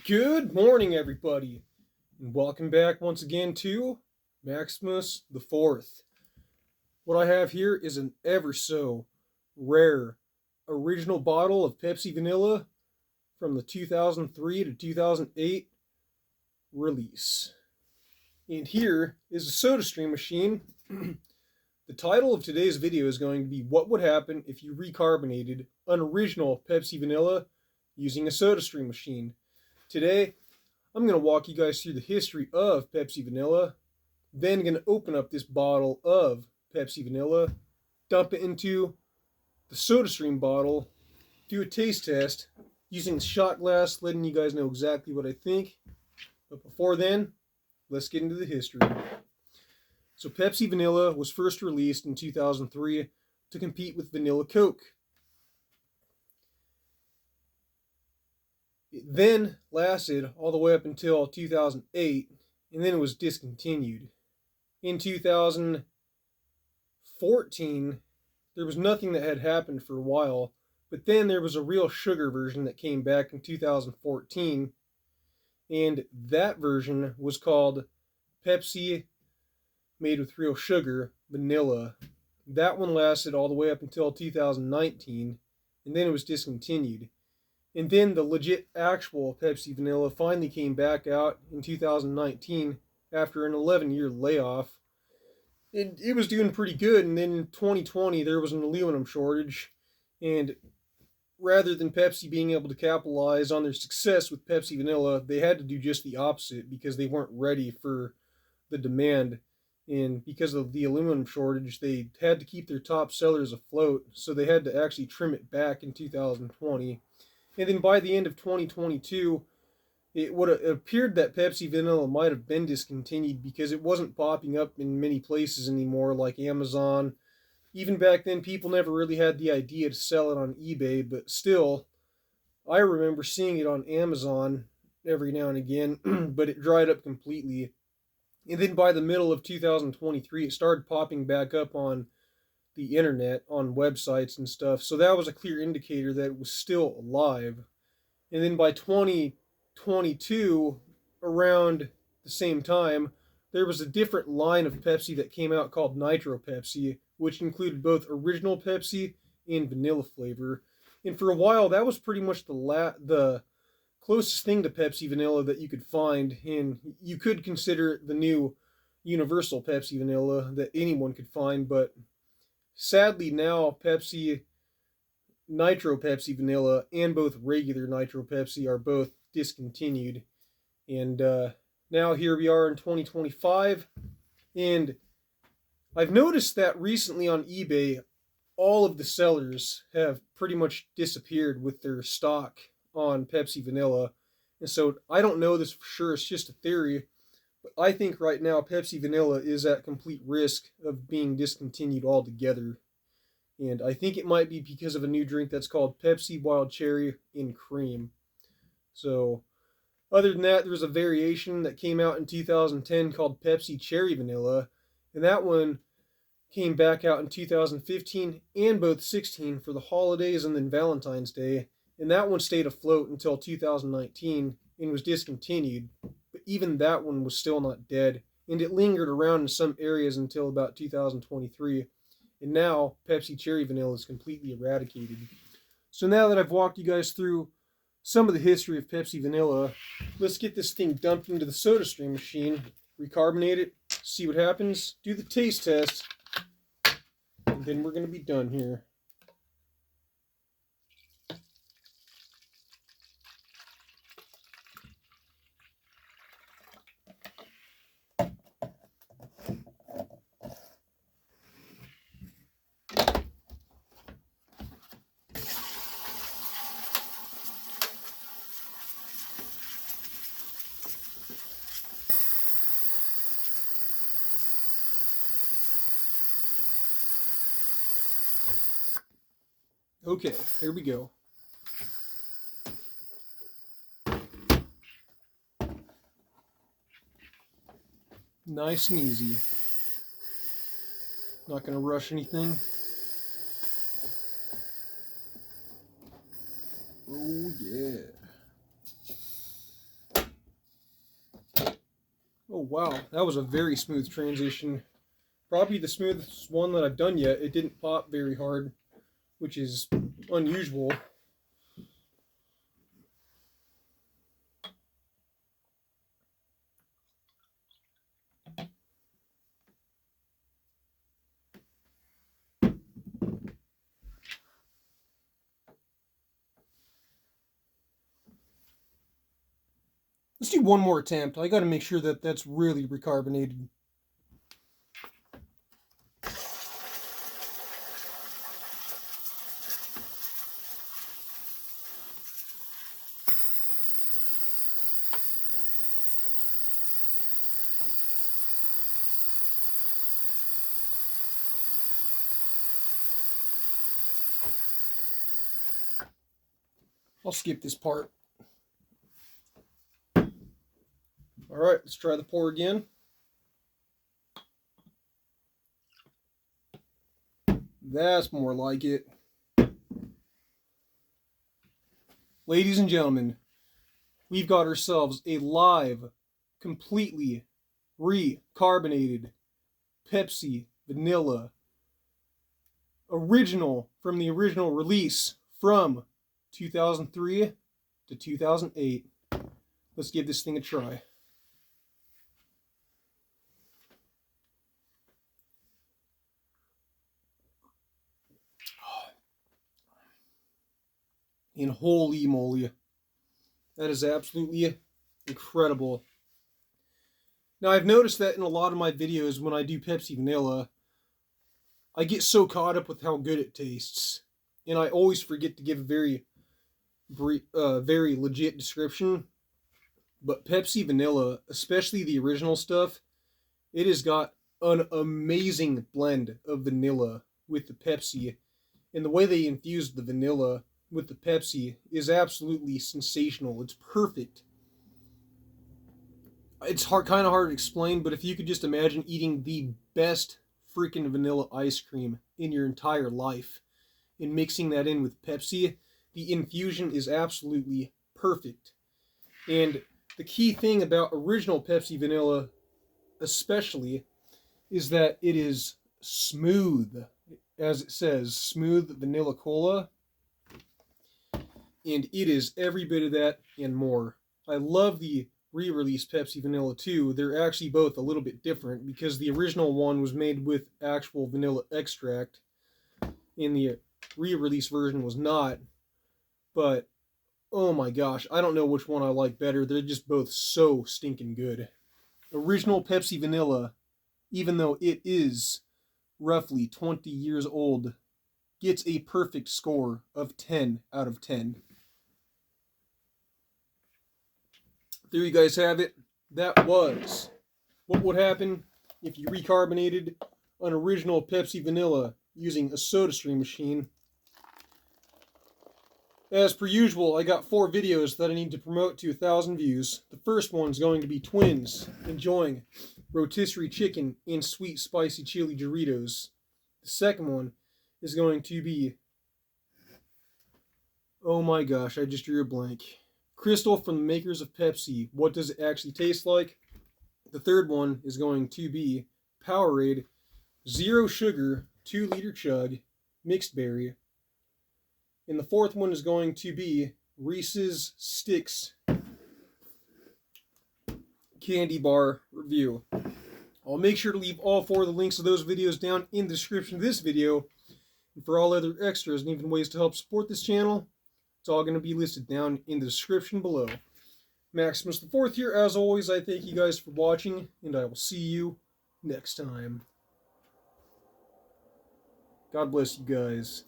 Good morning, everybody, and welcome back once again to Maximus the Fourth. What I have here is an ever so rare original bottle of Pepsi Vanilla from the 2003 to 2008 release. And here is a Sodastream machine. The title of today's video is going to be What Would Happen If You Recarbonated an Original Pepsi Vanilla Using a Sodastream Machine. Today, I'm going to walk you guys through the history of Pepsi Vanilla, then going to open up this bottle of Pepsi Vanilla, dump it into the SodaStream bottle, do a taste test using the shot glass, letting you guys know exactly what I think. But before then, let's get into the history. So Pepsi Vanilla was first released in 2003 to compete with Vanilla Coke. It then lasted all the way up until 2008, and then it was discontinued. In 2014, there was nothing that had happened for a while, but then there was a real sugar version that came back in 2014, and that version was called Pepsi made with real sugar, vanilla. That one lasted all the way up until 2019, and then it was discontinued. And then the legit actual Pepsi Vanilla finally came back out in 2019 after an 11-year layoff. And it was doing pretty good, and then in 2020 there was an aluminum shortage, and rather than Pepsi being able to capitalize on their success with Pepsi Vanilla, they had to do just the opposite because they weren't ready for the demand. And because of the aluminum shortage, they had to keep their top sellers afloat, so they had to actually trim it back in 2020. And then by the end of 2022, it would have appeared that Pepsi Vanilla might have been discontinued because it wasn't popping up in many places anymore, like Amazon. Even back then, people never really had the idea to sell it on eBay, but still, I remember seeing it on Amazon every now and again, but it dried up completely. And then by the middle of 2023, it started popping back up on the internet, on websites and stuff. So that was a clear indicator that it was still alive. And then by 2022, around the same time, there was a different line of Pepsi that came out called Nitro Pepsi, which included both original Pepsi and vanilla flavor. And for a while, that was pretty much the closest thing to Pepsi Vanilla that you could find, and you could consider it the new universal Pepsi Vanilla that anyone could find, but sadly now Nitro Pepsi Vanilla and both regular Nitro Pepsi are both discontinued. And now here we are in 2025, and I've noticed that recently on eBay, all of the sellers have pretty much disappeared with their stock on Pepsi Vanilla. And so I don't know this for sure, it's just a theory, but I think right now Pepsi Vanilla is at complete risk of being discontinued altogether. And I think it might be because of a new drink that's called Pepsi Wild Cherry in Cream. So, other than that, there's a variation that came out in 2010 called Pepsi Cherry Vanilla, and that one came back out in 2015 and both 16 for the holidays and then Valentine's Day, and that one stayed afloat until 2019 and was discontinued, but even that one was still not dead, and it lingered around in some areas until about 2023. And now Pepsi Cherry Vanilla is completely eradicated. So now that I've walked you guys through some of the history of Pepsi Vanilla, let's get this thing dumped into the SodaStream machine, recarbonate it, see what happens, do the taste test, and then we're going to be done here. Okay, here we go. Nice and easy. Not going to rush anything. Oh yeah. wow, that was a very smooth transition. Probably the smoothest one that I've done yet. It didn't pop very hard, which is unusual. Let's do one more attempt. I gotta make sure that that's really recarbonated. I'll skip this part. Alright, let's try the pour again. That's more like it. Ladies and gentlemen, we've got ourselves a live, completely recarbonated Pepsi Vanilla original from the original release from 2003 to 2008. Let's give this thing a try. And holy moly, that is absolutely incredible. Now, I've noticed that in a lot of my videos when I do Pepsi Vanilla, I get so caught up with how good it tastes, and I always forget to give a very legit description. But Pepsi Vanilla, especially the original stuff, it has got an amazing blend of vanilla with the Pepsi, and the way they infused the vanilla with the Pepsi is absolutely sensational. It's perfect. It's kind of hard to explain, but if you could just imagine eating the best freaking vanilla ice cream in your entire life and mixing that in with Pepsi, the infusion is absolutely perfect. And the key thing about original Pepsi Vanilla especially is that it is smooth, as it says, smooth vanilla cola, and it is every bit of that and more. I love the re-release Pepsi Vanilla too. They're actually both a little bit different because the original one was made with actual vanilla extract and the re-release version was not. But oh my gosh, I don't know which one I like better. They're just both so stinking good. Original Pepsi Vanilla, even though it is roughly 20 years old, gets a perfect score of 10 out of 10. There you guys have it. That was what would happen if you recarbonated an original Pepsi Vanilla using a Sodastream machine. As per usual, I got 4 videos that I need to promote to 1,000 views. The first one's going to be twins enjoying rotisserie chicken and sweet spicy chili Doritos. The second one is going to be, oh my gosh, I just drew a blank. Crystal from the makers of Pepsi. What does it actually taste like? The third one is going to be Powerade, 0 sugar, 2-liter chug, mixed berry. And the fourth one is going to be Reese's Sticks candy bar review. I'll make sure to leave all 4 of the links to those videos down in the description of this video. And for all other extras and even ways to help support this channel, it's all going to be listed down in the description below. Maximus the Fourth here. As always, I thank you guys for watching, and I will see you next time. God bless you guys.